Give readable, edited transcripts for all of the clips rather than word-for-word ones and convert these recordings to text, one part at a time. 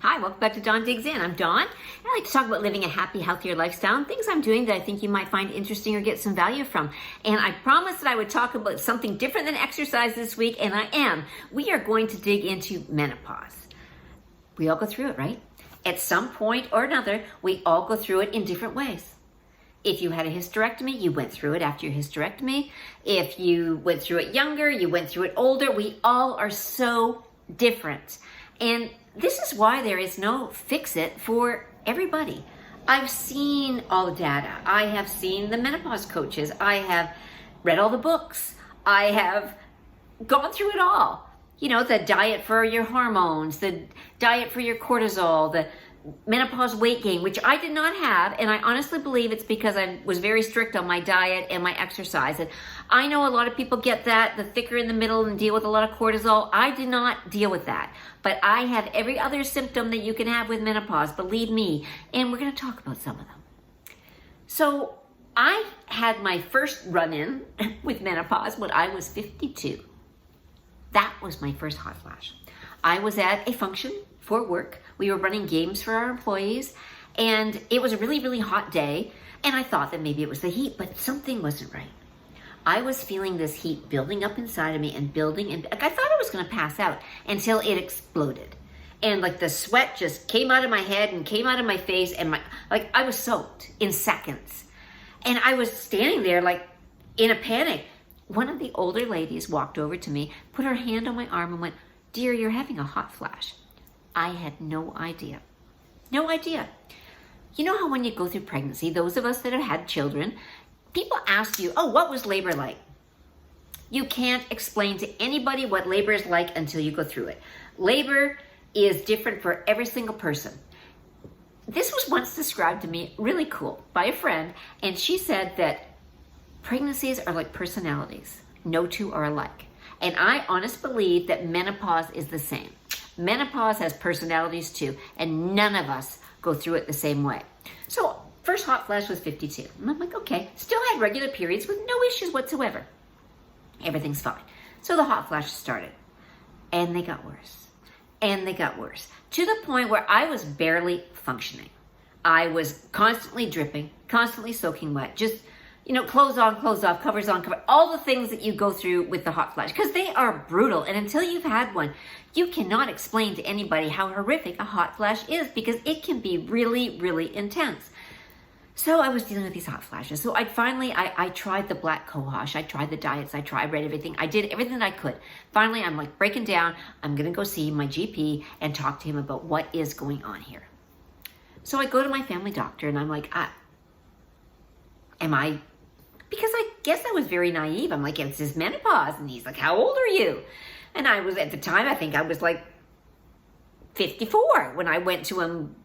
Hi, welcome back to Dawn Digs In. I'm Dawn. I like to talk about living a happy, healthier lifestyle and things I'm doing that I think you might find interesting or get some value from. And I promised that I would talk about something different than exercise this week, and I am. We are going to dig into menopause. We all go through it, right? At some point or another, we all go through it in different ways. If you had a hysterectomy, you went through it after your hysterectomy. If you went through it younger, you went through it older. We all are so different. And this is why there is no fix-it for everybody. I've seen all the data. I have seen the menopause coaches. I have read all the books. I have gone through it all. You know, the diet for your hormones, the diet for your cortisol, the menopause weight gain, which I did not have, and I honestly believe it's because I was very strict on my diet and my exercise. And I know a lot of people get that, the thicker in the middle and deal with a lot of cortisol. I did not deal with that, but I have every other symptom that you can have with menopause, believe me, and we're going to talk about some of them. So I had my first run-in with menopause when I was 52. That was my first hot flash. I was at a function for work. We were running games for our employees, and it was a really, really hot day, and I thought that maybe it was the heat, but something wasn't right. I was feeling this heat building up inside of me and building, and I thought I was going to pass out until it exploded. And like the sweat just came out of my head and came out of my face, and I was soaked in seconds. And I was standing there like in a panic. One of the older ladies walked over to me, put her hand on my arm and went, "Dear, you're having a hot flash." I had no idea. No idea. You know how when you go through pregnancy, those of us that have had children, people ask you, "Oh, what was labor like?" You can't explain to anybody what labor is like until you go through it. Labor is different for every single person. This was once described to me really cool by a friend, and she said that pregnancies are like personalities. No two are alike. And I honestly believe that menopause is the same. Menopause has personalities too, and none of us go through it the same way. So first hot flash was 52. And I'm like, okay, still had regular periods with no issues whatsoever. Everything's fine. So the hot flashes started, and they got worse. And they got worse to the point where I was barely functioning. I was constantly dripping, constantly soaking wet, just, you know, clothes on, clothes off, covers on, cover, all the things that you go through with the hot flash, because they are brutal. And until you've had one, you cannot explain to anybody how horrific a hot flash is, because it can be really, really intense. So I was dealing with these hot flashes. So I tried the black cohosh. I tried the diets. I read everything. I did everything that I could. Finally, I'm like breaking down. I'm going to go see my GP and talk to him about what is going on here. So I go to my family doctor and I'm like, because I guess I was very naive. I'm like, it's this menopause. And he's like, how old are you? And I was, at the time, I think I was like 54 when I went to him,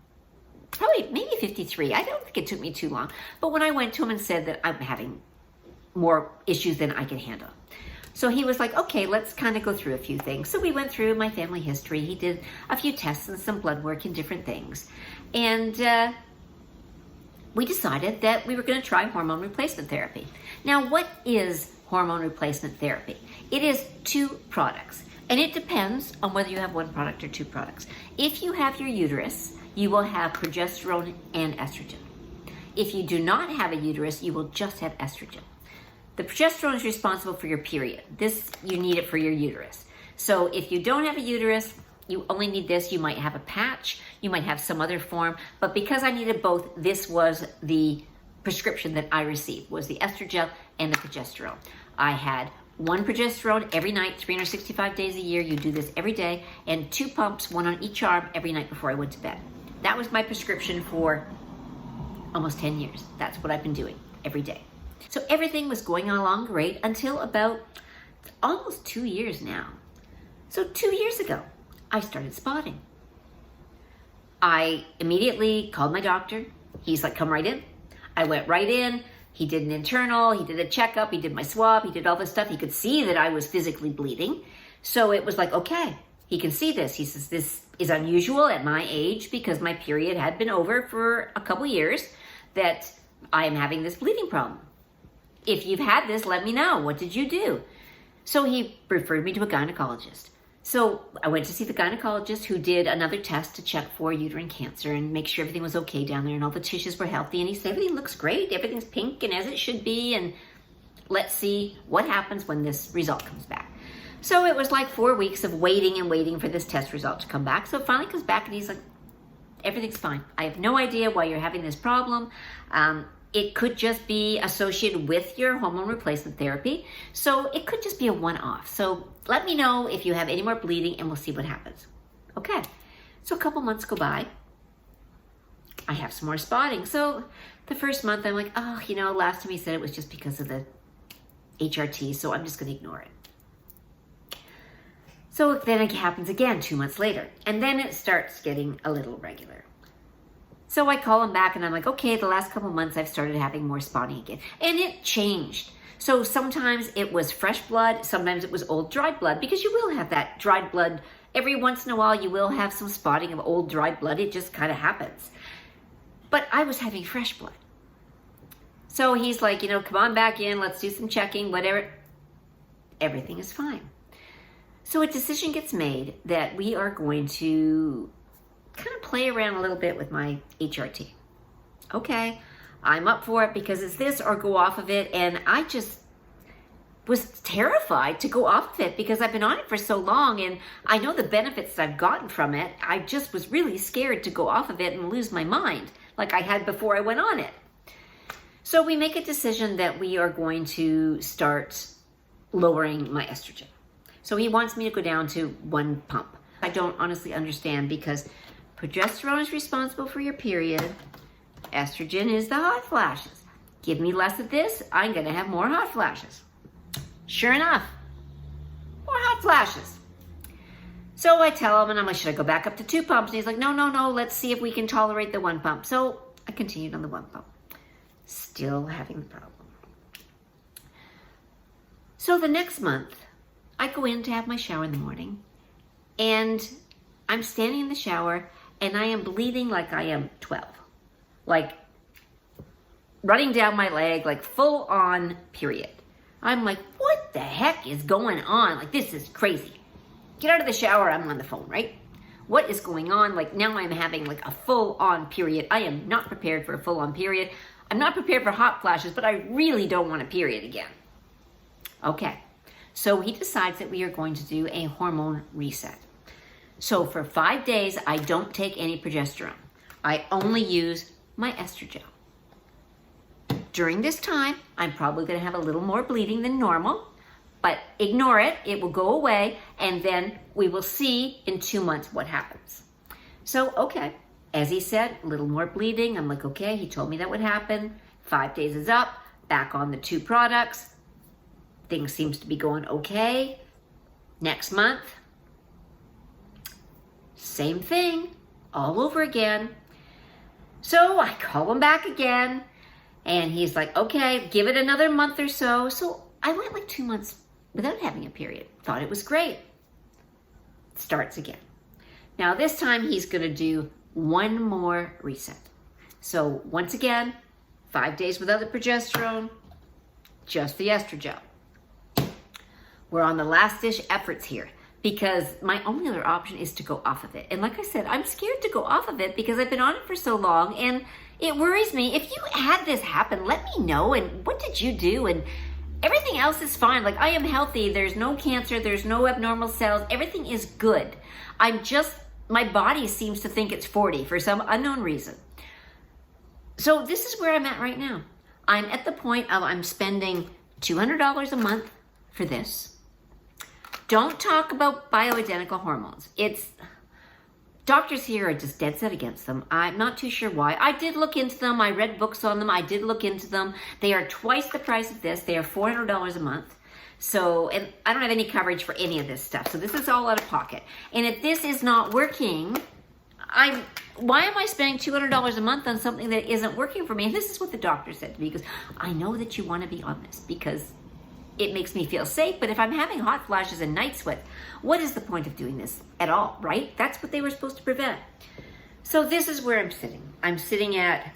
probably maybe 53. I don't think it took me too long. But when I went to him and said that I'm having more issues than I can handle. So he was like, okay, let's kind of go through a few things. So we went through my family history. He did a few tests and some blood work and different things. And we decided that we were going to try hormone replacement therapy. Now, what is hormone replacement therapy? It is 2 products, and it depends on whether you have 1 product or 2 products. If you have your uterus, you will have progesterone and estrogen. If you do not have a uterus, you will just have estrogen. The progesterone is responsible for your period. You need it for your uterus. So if you don't have a uterus, you only need this. You might have a patch, you might have some other form, but because I needed both, this was the prescription that I received, was the estrogen and the progesterone. I had 1 progesterone every night, 365 days a year. You do this every day, and 2 pumps, 1 on each arm every night before I went to bed. That was my prescription for almost 10 years. That's what I've been doing every day. So everything was going along great until about almost 2 years now. So 2 years ago, I started spotting. I immediately called my doctor. He's like, come right in. I went right in. He did an internal, he did a checkup, he did my swab, he did all this stuff. He could see that I was physically bleeding. So it was like, okay, he can see this. He says, this is unusual at my age because my period had been over for a couple years, that I am having this bleeding problem. If you've had this, let me know. What did you do? So he referred me to a gynecologist. So I went to see the gynecologist who did another test to check for uterine cancer and make sure everything was okay down there and all the tissues were healthy. And he said, everything looks great. Everything's pink and as it should be. And let's see what happens when this result comes back. So it was like 4 weeks of waiting and waiting for this test result to come back. So it finally comes back and he's like, everything's fine. I have no idea why you're having this problem. It could just be associated with your hormone replacement therapy. So it could just be a one-off. So let me know if you have any more bleeding and we'll see what happens. Okay. So a couple months go by. I have some more spotting. So the first month I'm like, oh, last time he said it was just because of the HRT. So I'm just going to ignore it. So then it happens again 2 months later. And then it starts getting a little regular. So I call him back and I'm like, okay, the last couple months I've started having more spotting again. And it changed. So sometimes it was fresh blood, sometimes it was old dried blood, because you will have that dried blood. Every once in a while you will have some spotting of old dried blood. It just kind of happens. But I was having fresh blood. So he's like, come on back in, let's do some checking, whatever. Everything is fine. So a decision gets made that we are going to kind of play around a little bit with my HRT. Okay, I'm up for it because it's this or go off of it. And I just was terrified to go off of it because I've been on it for so long and I know the benefits that I've gotten from it. I just was really scared to go off of it and lose my mind like I had before I went on it. So we make a decision that we are going to start lowering my estrogen. So he wants me to go down to 1 pump. I don't honestly understand because progesterone is responsible for your period. Estrogen is the hot flashes. Give me less of this, I'm gonna have more hot flashes. Sure enough, more hot flashes. So I tell him and I'm like, should I go back up to 2 pumps? And he's like, no, let's see if we can tolerate the 1 pump. So I continued on the 1 pump. Still having the problem. So the next month, I go in to have my shower in the morning and I'm standing in the shower and I am bleeding like I am 12. Like running down my leg, like full on period. I'm like, what the heck is going on? Like, this is crazy. Get out of the shower, I'm on the phone, right? What is going on? Like now I'm having like a full on period. I am not prepared for a full on period. I'm not prepared for hot flashes, but I really don't want a period again. Okay, so he decides that we are going to do a hormone reset. So for 5 days, I don't take any progesterone. I only use my estrogen. During this time, I'm probably going to have a little more bleeding than normal, but ignore it. It will go away, and then we will see in 2 months what happens. So, okay, as he said, a little more bleeding. I'm like, okay, he told me that would happen. 5 days is up, back on the 2 products. Things seems to be going okay. Next month, same thing, all over again. So I call him back again, and he's like, okay, give it another month or so. So I went like 2 months without having a period. Thought it was great. Starts again. Now this time he's gonna do 1 more reset. So once again, 5 days without the progesterone, just the estrogen. We're on the last-ditch efforts here because my only other option is to go off of it. And like I said, I'm scared to go off of it because I've been on it for so long and it worries me. If you had this happen, let me know. And what did you do? And everything else is fine. Like I am healthy. There's no cancer. There's no abnormal cells. Everything is good. My body seems to think it's 40 for some unknown reason. So this is where I'm at right now. I'm at the point of I'm spending $200 a month for this. Don't talk about bioidentical hormones. Doctors here are just dead set against them. I'm not too sure why. I did look into them. I read books on them. I did look into them. They are twice the price of this. They are $400 a month. So, and I don't have any coverage for any of this stuff. So this is all out of pocket. And if this is not working, why am I spending $200 a month on something that isn't working for me? And this is what the doctor said to me, because I know that you want to be on this because it makes me feel safe. But if I'm having hot flashes and night sweats, what is the point of doing this at all, right? That's what they were supposed to prevent. So this is where I'm sitting. I'm sitting at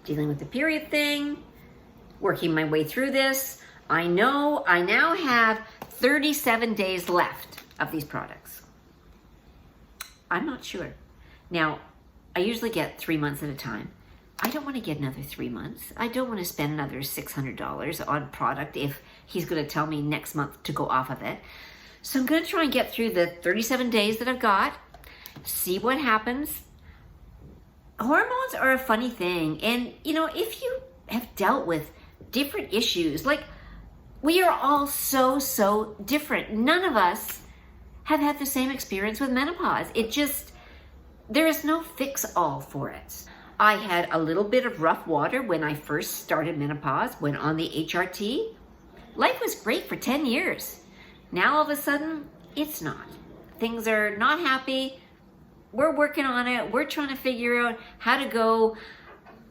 dealing with the period thing, working my way through this. I know I now have 37 days left of these products? I'm not sure. Now, I usually get 3 months at a time. I don't want to get another 3 months. I don't want to spend another $600 on product if he's going to tell me next month to go off of it. So I'm going to try and get through the 37 days that I've got, see what happens. Hormones are a funny thing. And, if you have dealt with different issues, like we are all so different. None of us have had the same experience with menopause. There is no fix-all for it. I had a little bit of rough water when I first started menopause, went on the HRT. Life was great for 10 years. Now all of a sudden, it's not. Things are not happy. We're working on it. We're trying to figure out how to go.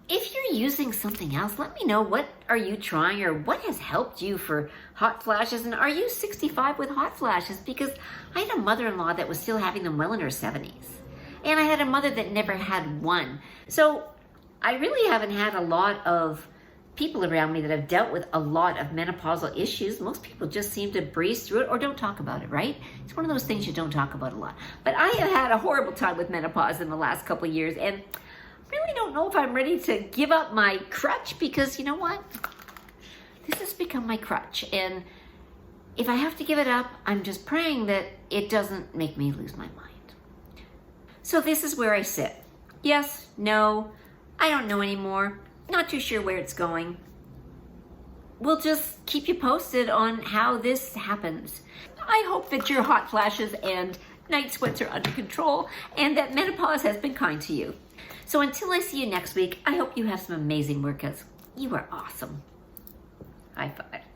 If you're using something else, let me know. What are you trying, or what has helped you for hot flashes? And are you 65 with hot flashes? Because I had a mother-in-law that was still having them well in her 70s. And I had a mother that never had one. So I really haven't had a lot of people around me that have dealt with a lot of menopausal issues. Most people just seem to breeze through it or don't talk about it, right? It's one of those things you don't talk about a lot. But I have had a horrible time with menopause in the last couple of years, and really don't know if I'm ready to give up my crutch, because you know what? This has become my crutch. And if I have to give it up, I'm just praying that it doesn't make me lose my mind. So this is where I sit. Yes, no, I don't know anymore. Not too sure where it's going. We'll just keep you posted on how this happens. I hope that your hot flashes and night sweats are under control and that menopause has been kind to you. So until I see you next week, I hope you have some amazing workouts. You are awesome. High five.